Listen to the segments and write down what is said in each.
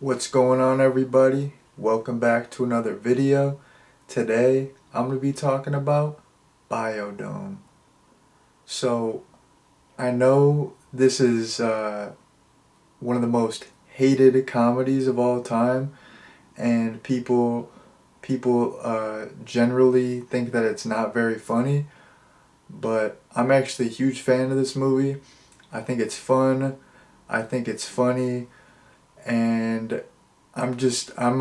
What's going on, everybody? Welcome back to another video. Today I'm going to be talking about Biodome. So I know this is one of the most hated comedies of all time, and people generally think that it's not very funny, but I'm actually a huge fan of this movie. I think it's fun. I think it's funny, and I'm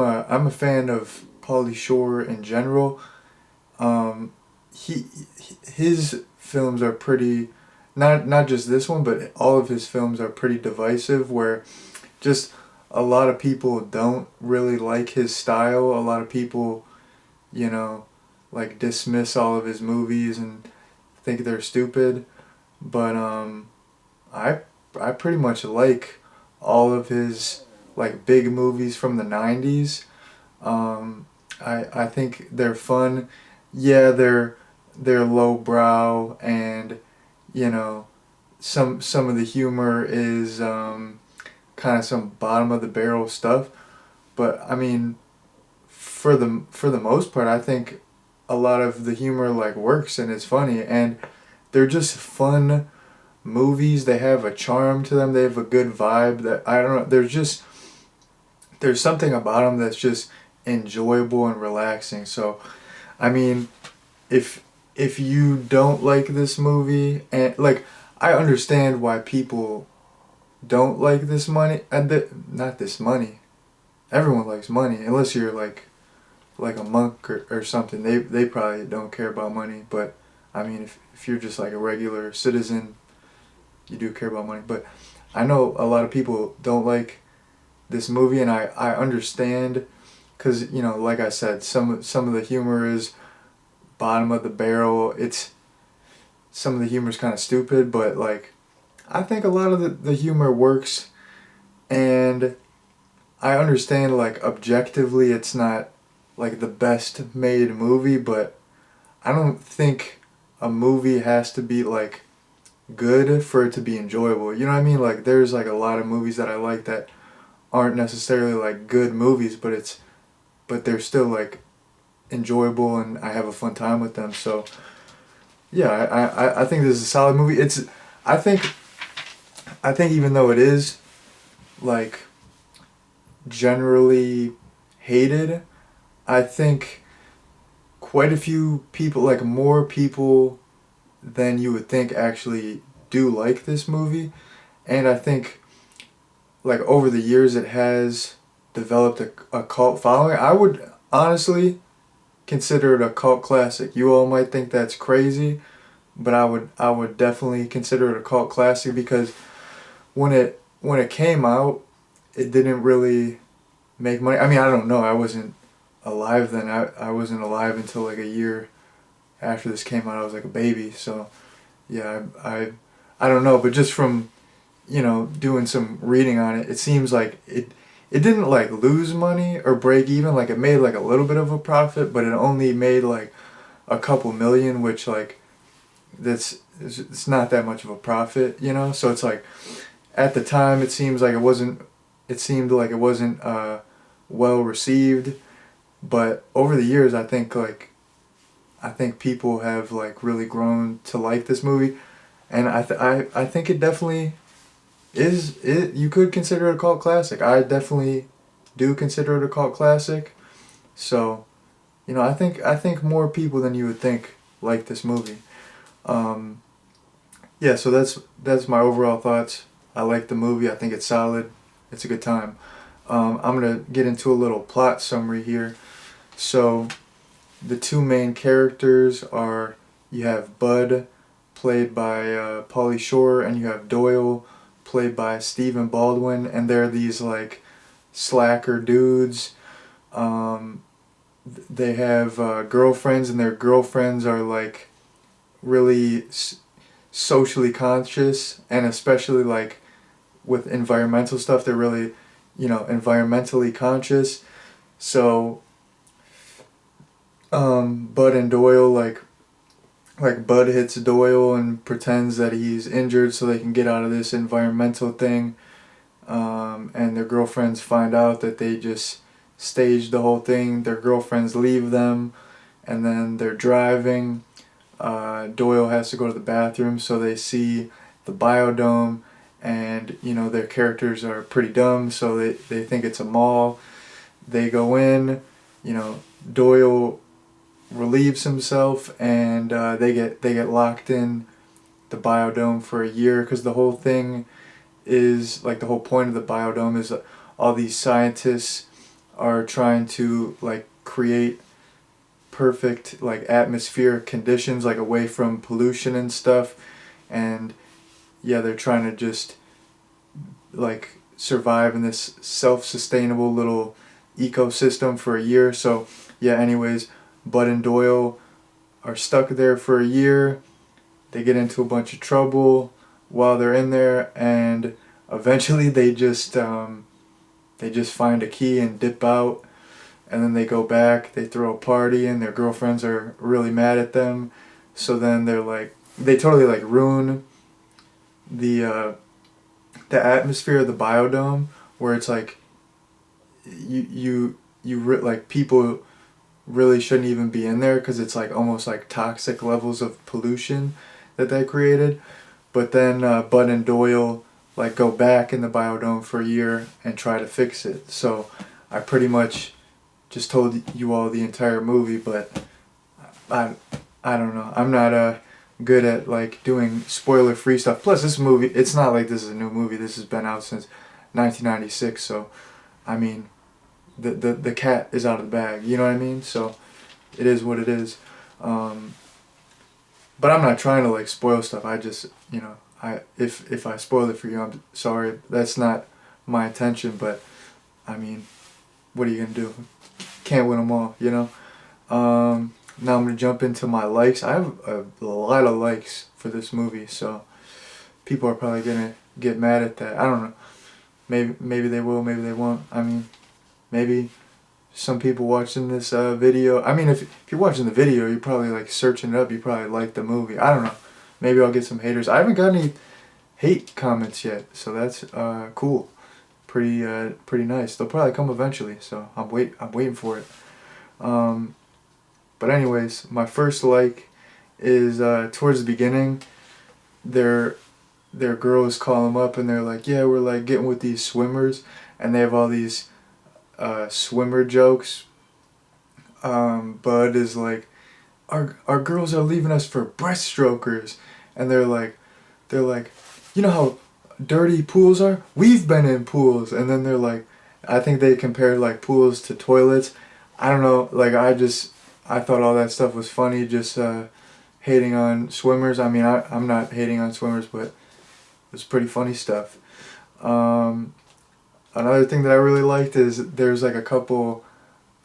a fan of Pauly Shore in general. Um, his films are pretty, not just this one, but all of his films are pretty divisive. Where just a lot of people don't really like his style. A lot of people, you know, like dismiss all of his movies and think they're stupid. But I I pretty much like all of his like big movies from the 90s. I think they're fun. Yeah, they're lowbrow, and you know some of the humor is kind of some bottom of the barrel stuff. But I mean, for the most part, I think a lot of the humor like works and is funny, and they're just fun movies. They have a charm to them. They have a good vibe. That I don't know. There's something about them that's just enjoyable and relaxing. So, I mean, if if you don't like this movie, and like I understand why people don't like this money, and not this money. Everyone likes money unless you're like a monk or something. They probably don't care about money, but I mean, if you're just like a regular citizen, you do care about money. But I know a lot of people don't like this movie, and I understand, because like I said, some of the humor is bottom of the barrel. It's Some of the humor is kind of stupid, but like I think a lot of the humor works, and I understand like objectively it's not like the best made movie, but I don't think a movie has to be like good for it to be enjoyable. You know what I mean? Like there's like a lot of movies that I like that aren't necessarily like good movies, but they're still like enjoyable, and I have a fun time with them. So yeah, I think this is a solid movie. I think I think even though it is like generally hated, I think quite a few people, like more people than you would think, actually do like this movie. And I think like over the years it has developed a cult following. I would honestly consider it a cult classic. You all might think that's crazy, but I would definitely consider it a cult classic, because when it came out, it didn't really make money. I mean, I don't know. I wasn't alive then. I wasn't alive until like a year after this came out. I was like a baby. So yeah, I don't know, but just from doing some reading on it, it seems like it didn't like lose money or break even. Like it made like a little bit of a profit, but it only made like a couple million, which like it's not that much of a profit. So it's like at the time it seems like it wasn't. It seemed like it wasn't well received, but over the years I think people have like really grown to like this movie, and I think it definitely is it. You could consider it a cult classic. I definitely do consider it a cult classic. So, I think more people than you would think like this movie. Um, yeah, so that's my overall thoughts. I like the movie. I think it's solid. It's a good time. I'm gonna get into a little plot summary here. So the two main characters are, you have Bud, played by Pauly Shore, and you have Doyle, played by Stephen Baldwin, and they're these like slacker dudes. Um, they have girlfriends, and their girlfriends are like really socially conscious, and especially like with environmental stuff, they're really environmentally conscious. So Bud and Doyle, like Bud hits Doyle and pretends that he's injured so they can get out of this environmental thing. and their girlfriends find out that they just staged the whole thing. Their girlfriends leave them, and then they're driving. Doyle has to go to the bathroom, so they see the biodome, and their characters are pretty dumb, so they think it's a mall. They go in, Doyle relieves himself, and they get locked in the biodome for a year, because the whole thing is like, the whole point of the biodome is all these scientists are trying to like create perfect like atmospheric conditions, like away from pollution and stuff, and yeah, they're trying to just like survive in this self-sustainable little ecosystem for a year. So yeah, anyways, Bud and Doyle are stuck there for a year. They get into a bunch of trouble while they're in there, and eventually they just find a key and dip out, and then they go back, they throw a party, and their girlfriends are really mad at them. So then they totally like ruin the atmosphere of the biodome, where it's like like people really shouldn't even be in there, because it's like almost like toxic levels of pollution that they created. But then Bud and Doyle like go back in the biodome for a year and try to fix it. So I pretty much just told you all the entire movie, but I don't know. I'm not good at like doing spoiler free stuff. Plus this movie, it's not like this is a new movie. This has been out since 1996. So I mean, the cat is out of the bag. You know what I mean? So it is what it is. But I'm not trying to like spoil stuff. I just, if I spoil it for you, I'm sorry. That's not my intention. But I mean, what are you gonna do? Can't win them all, Now I'm gonna jump into my likes. I have a lot of likes for this movie, so people are probably gonna get mad at that. I don't know. Maybe they will. Maybe they won't. I mean, maybe some people watching this video. I mean, if you're watching the video, you're probably like searching it up. You probably like the movie. I don't know. Maybe I'll get some haters. I haven't got any hate comments yet, so that's cool. Pretty nice. They'll probably come eventually, so I'm waiting for it. But anyways, my first like is towards the beginning. Their girls call them up and they're like, yeah, we're like getting with these swimmers, and they have all these swimmer jokes. Bud is like, our girls are leaving us for breaststrokers, and they're like, you know how dirty pools are? We've been in pools. And then they're like, I think they compared like pools to toilets. I don't know, like I thought all that stuff was funny, just hating on swimmers. I mean, I'm not hating on swimmers, but it's pretty funny stuff. Another thing that I really liked is there's like a couple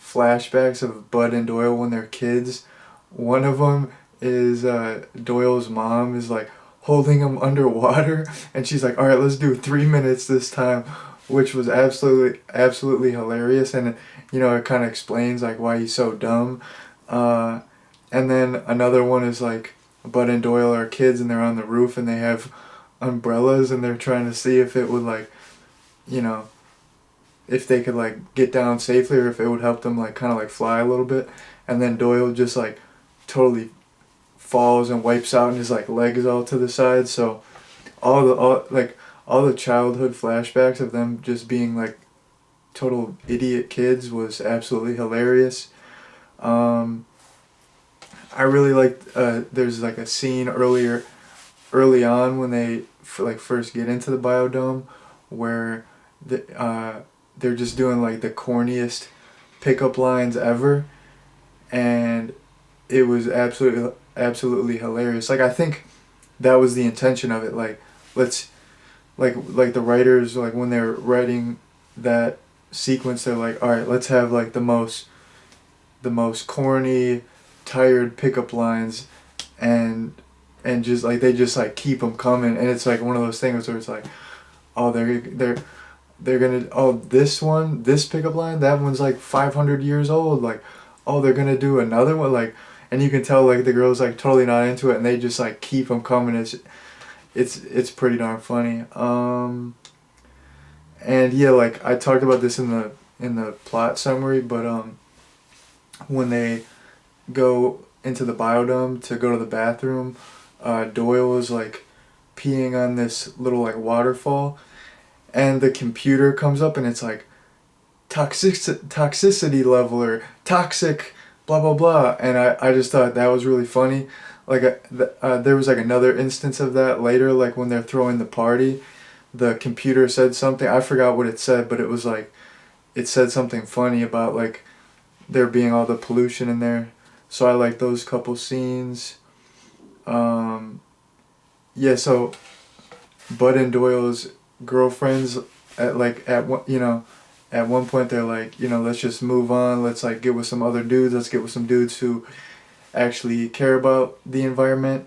flashbacks of Bud and Doyle when they're kids. One of them is Doyle's mom is like holding him underwater, and she's like, all right, let's do 3 minutes this time, which was absolutely hilarious. And it kind of explains like why he's so dumb. And then another one is like Bud and Doyle are kids and they're on the roof and they have umbrellas and they're trying to see if it would like, if they could like get down safely, or if it would help them like kind of like fly a little bit. And then Doyle just like totally falls and wipes out and his like leg is all to the side. So all the childhood flashbacks of them just being like total idiot kids was absolutely hilarious. I really liked there's like a scene early on when they first get into the biodome where they're just doing like the corniest pickup lines ever, and it was absolutely hilarious. Like I think that was the intention of it. Like let's like the writers, like when they're writing that sequence, they're like, all right, let's have like the most corny, tired pickup lines, and just like they just like keep them coming. And it's like one of those things where it's like, oh, they're gonna, oh, this pickup line, that one's like 500 years old, like, oh, they're gonna do another one, like, and you can tell like the girl's like totally not into it, and they just like keep them coming. It's pretty darn funny. And yeah, like I talked about this in the plot summary, but when they go into the biodome to go to the bathroom, Doyle is like peeing on this little like waterfall, and the computer comes up and it's like toxicity level or toxic blah blah blah, and I just thought that was really funny. Like there was like another instance of that later, like when they're throwing the party, the computer said something, I forgot what it said, but it was like it said something funny about like there being all the pollution in there. So I like those couple scenes. um yeah, so Bud and Doyle's girlfriends at one, at one point they're like, let's just move on, let's like get with some other dudes, let's get with some dudes who actually care about the environment.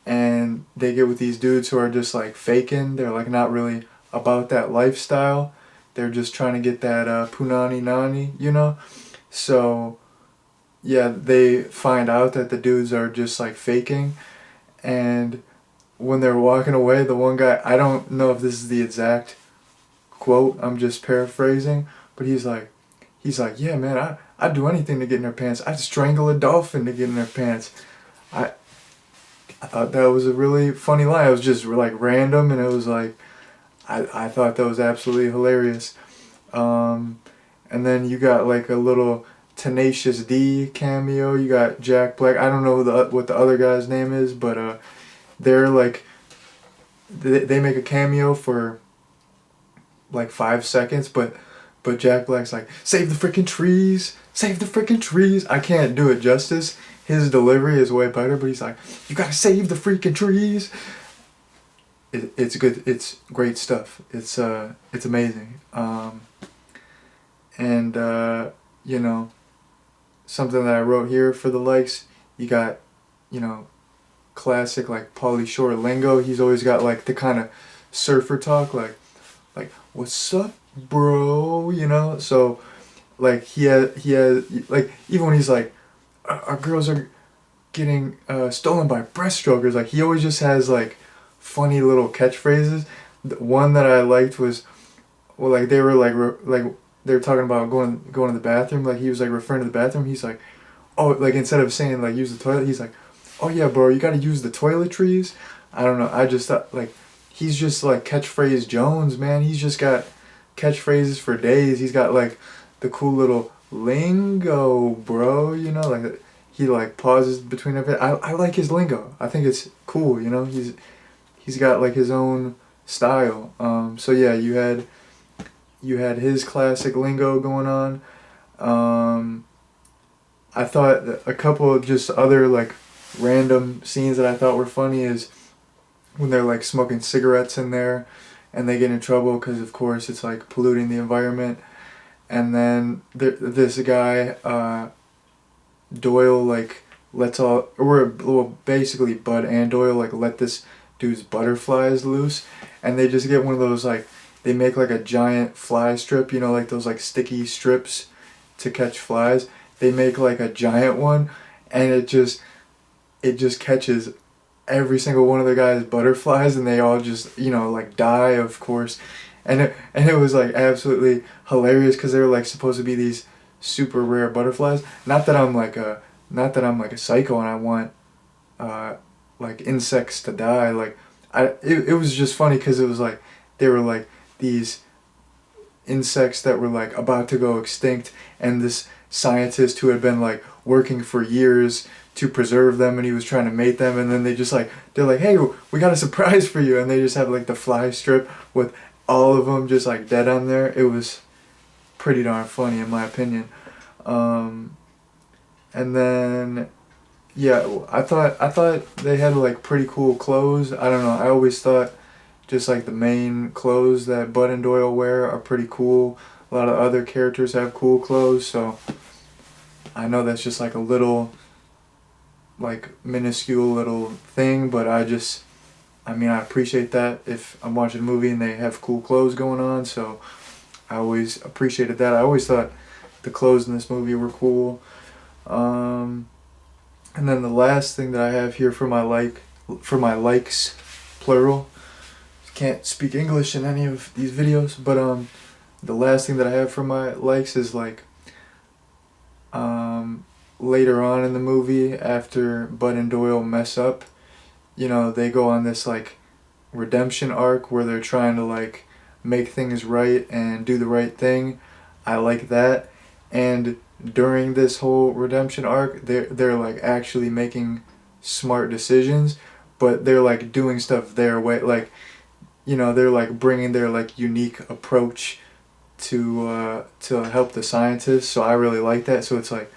And they get with these dudes who are just like faking, they're like not really about that lifestyle, they're just trying to get that punani nani, so yeah, they find out that the dudes are just like faking. And when they're walking away, the one guy, I don't know if this is the exact quote, I'm just paraphrasing, but he's like, yeah man, I'd do anything to get in their pants. I'd strangle a dolphin to get in their pants. I I thought that was a really funny line. It was just like random, and it was like I thought that was absolutely hilarious. Um, and then you got like a little Tenacious D cameo. You got Jack Black. I don't know what the other guy's name is, but they're like they make a cameo for like 5 seconds, but Jack Black's like, save the freaking trees, save the freaking trees. I can't do it justice. His delivery is way better, but he's like, you gotta save the freaking trees. It's good. It's great stuff. It's amazing. And something that I wrote here for the likes. You got, classic like Pauly Shore lingo. He's always got like the kind of surfer talk, like what's up, bro? So like he had like, even when he's like, our girls are getting stolen by breaststrokers. Like he always just has like funny little catchphrases. The one that I liked was, well, like they were like they were talking about going to the bathroom. Like he was like referring to the bathroom. He's like, oh, like instead of saying like use the toilet, he's like, oh yeah, bro, you got to use the toiletries. I don't know. I just thought like he's just like catchphrase Jones, man. He's just got catchphrases for days. He's got like the cool little lingo, bro. Like he like pauses between everything. I like his lingo. I think it's cool. He's got like his own style. So yeah, you had his classic lingo going on. I thought that a couple of just other like random scenes that I thought were funny is when they're like smoking cigarettes in there, and they get in trouble because of course it's like polluting the environment. And then this guy, Doyle, like lets all, or well, basically Bud and Doyle like let this dude's butterflies loose, and they just get one of those like, they make like a giant fly strip, like those like sticky strips to catch flies. They make like a giant one, and it just catches every single one of the guy's butterflies, and they all just like die, of course. And it was like absolutely hilarious because they were like supposed to be these super rare butterflies. Not that I'm like a psycho and I want like insects to die. Like it was just funny because it was like they were like these insects that were like about to go extinct, and this scientist who had been like working for years to preserve them, and he was trying to mate them, and then they're like, hey, we got a surprise for you, and they just have like the fly strip with all of them just like dead on there. It was pretty darn funny in my opinion. And then yeah, I thought they had like pretty cool clothes. I don't know, I always thought just like the main clothes that Bud and Doyle wear are pretty cool. A lot of other characters have cool clothes, so I know that's just like a little like minuscule little thing, but I appreciate that if I'm watching a movie and they have cool clothes going on, so I always appreciated that. I always thought the clothes in this movie were cool. And then the last thing that I have here for my likes, plural, can't speak English in any of these videos, but the last thing that I have for my likes is like later on in the movie, after Bud and Doyle mess up, you know, they go on this like redemption arc where they're trying to like make things right and do the right thing. I like that. And during this whole redemption arc, they're like actually making smart decisions, but they're like doing stuff their way. Like, you know, they're like bringing their like unique approach to help the scientists. So I really like that. So it's like,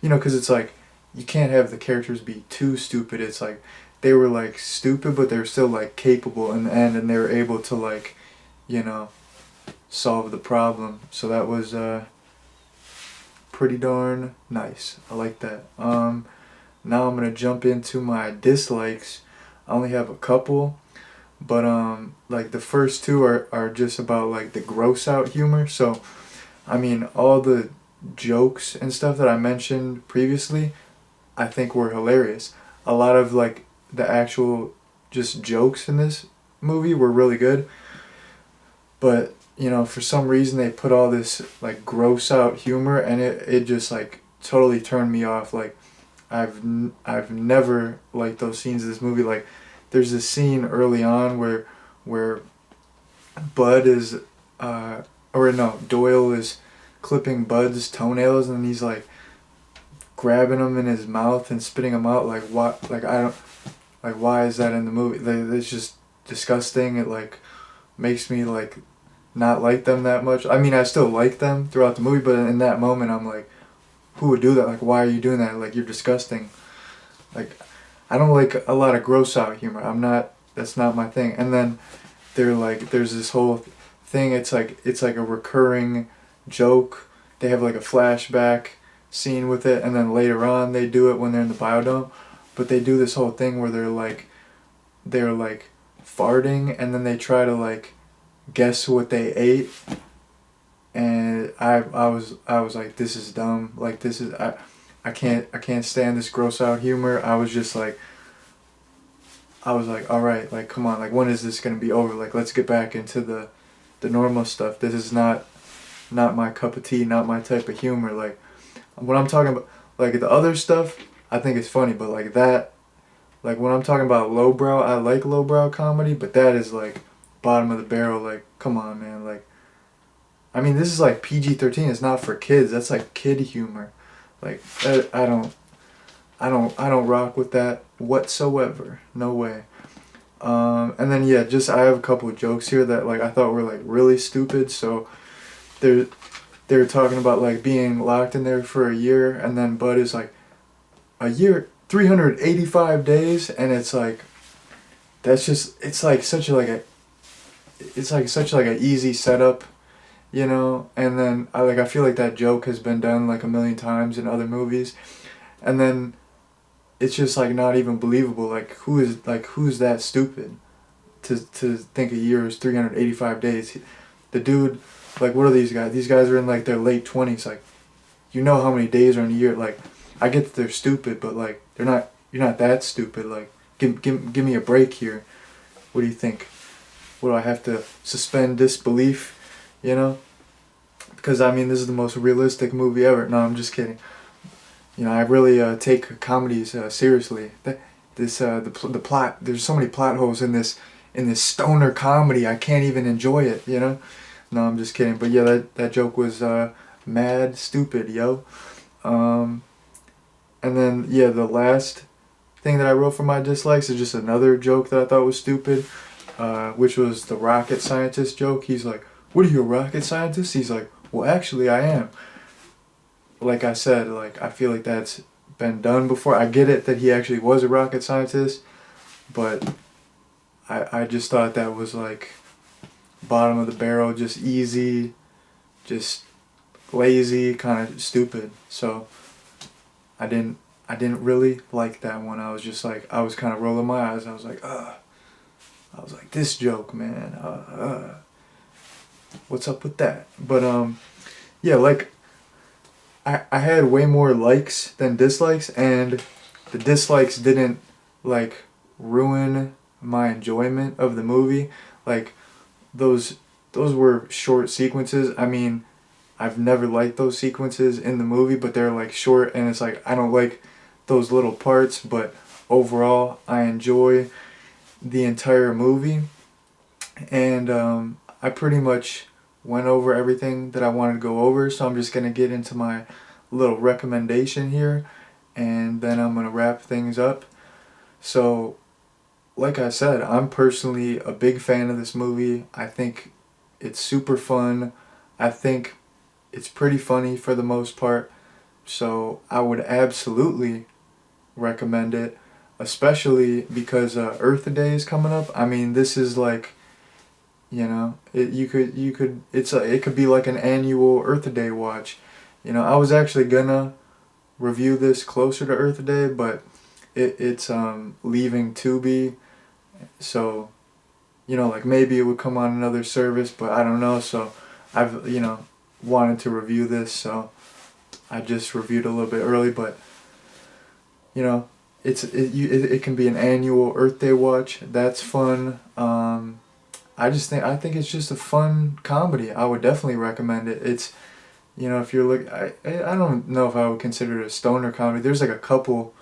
you know, because it's like you can't have the characters be too stupid. It's like they were like stupid, but they're still like capable in the end, and they were able to like, you know, solve the problem. So that was pretty darn nice. I like that. Now I'm gonna jump into my dislikes. I only have a couple, but like the first two are just about like the gross out humor. So I mean, all the jokes and stuff that I mentioned previously, I think were hilarious. A lot of like the actual just jokes in this movie were really good, but you know, for some reason they put all this like gross out humor, and it just like totally turned me off. Like I've never liked those scenes of this movie. Like there's this scene early on where Bud is or no, Doyle is clipping Bud's toenails, and he's like grabbing them in his mouth and spitting them out. Like what? Like I don't like, why is that in the movie? It's just disgusting. It like makes me like not like them that much. I mean, I still like them throughout the movie, but in that moment I'm like, who would do that? Like, why are you doing that? Like, you're disgusting. Like, I don't like a lot of gross out humor. That's not my thing. And then there's this whole thing. It's like a recurring joke. They have like a flashback scene with it, and then later on they do it when they're in the biodome. But they do this whole thing where they're like farting, and then they try to like guess what they ate. And I was like, this is dumb. Like this is I can't stand this gross out humor. I was like, all right, like come on, like when is this gonna be over? Like let's get back into the normal stuff. This is not my cup of tea, not my type of humor. Like when I'm talking about like the other stuff, I think it's funny, but like that, like when I'm talking about lowbrow, I like lowbrow comedy, but that is like bottom of the barrel. Like come on, man. Like I mean, this is like PG-13. It's not for kids. That's like kid humor. Like I don't rock with that whatsoever. No way. And then yeah, just I have a couple of jokes here that like I thought were like really stupid. So they're talking about like being locked in there for a year, and then Bud is like, a year, 385 days, and it's like that's just it's like such a easy setup, you know. And then I feel like that joke has been done like a million times in other movies, and then it's just like not even believable. Like who's that stupid to think a year is 385 days? The dude, like what are these guys? These guys are in like their late 20s. Like, you know how many days are in a year? Like I get that they're stupid, but like you're not that stupid. Like give me a break here. What do you think? What do I have to suspend disbelief? You know? Because I mean, this is the most realistic movie ever. No, I'm just kidding. You know, I really take comedies seriously. The plot. There's so many plot holes in this stoner comedy. I can't even enjoy it. You know? No, I'm just kidding. But yeah, that joke was mad stupid, yo. And then yeah, the last thing that I wrote for my dislikes is just another joke that I thought was stupid, which was the rocket scientist joke. He's like, "What are you, a rocket scientist?" He's like, "Well, actually, I am." Like I said, like I feel like that's been done before. I get it that he actually was a rocket scientist, but I just thought that was like bottom of the barrel, just easy, just lazy, kind of stupid. So I didn't really like that one. I was just like, I was kind of rolling my eyes. I was like, I was like, this joke, man. What's up with that? But yeah, like I had way more likes than dislikes, and the dislikes didn't like ruin my enjoyment of the movie. Like those those were short sequences. I mean, I've never liked those sequences in the movie, but they're like short, and it's like I don't like those little parts, but overall I enjoy the entire movie. And I pretty much went over everything that I wanted to go over, so I'm just gonna get into my little recommendation here, and then I'm gonna wrap things up. So, like I said, I'm personally a big fan of this movie. I think it's super fun. I think it's pretty funny for the most part. So I would absolutely recommend it, especially because Earth Day is coming up. I mean, this is like, it could be like an annual Earth Day watch. I was actually gonna review this closer to Earth Day, but it's leaving Tubi, so like maybe it would come on another service, but I don't know. So I've wanted to review this, so I just reviewed a little bit early, but it can be an annual Earth Day watch. That's fun. I think it's just a fun comedy. I would definitely recommend it. It's if you're I don't know if I would consider it a stoner comedy. There's like a couple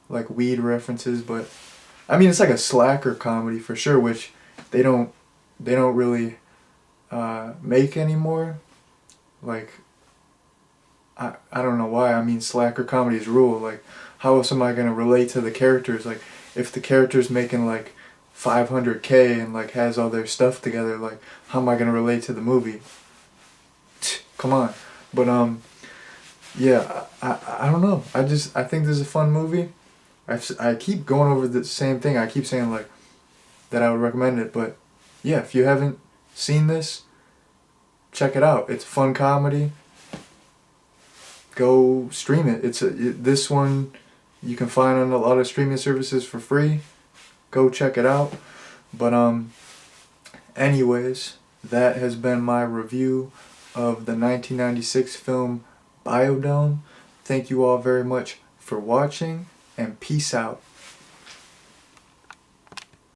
like weed references, but I mean it's like a slacker comedy for sure, which they don't really make anymore. Like I don't know why. I mean slacker comedies rule. Like how else am I gonna relate to the characters? Like if the character's making like 500K and like has all their stuff together, like how am I gonna relate to the movie? Come on. But yeah, I don't know. I think this is a fun movie. I keep going over the same thing. I keep saying like that I would recommend it, but yeah, if you haven't seen this, check it out. It's a fun comedy. Go stream it. This one you can find on a lot of streaming services for free. Go check it out. But anyways, that has been my review of the 1996 film Biodome. Thank you all very much for watching, and peace out.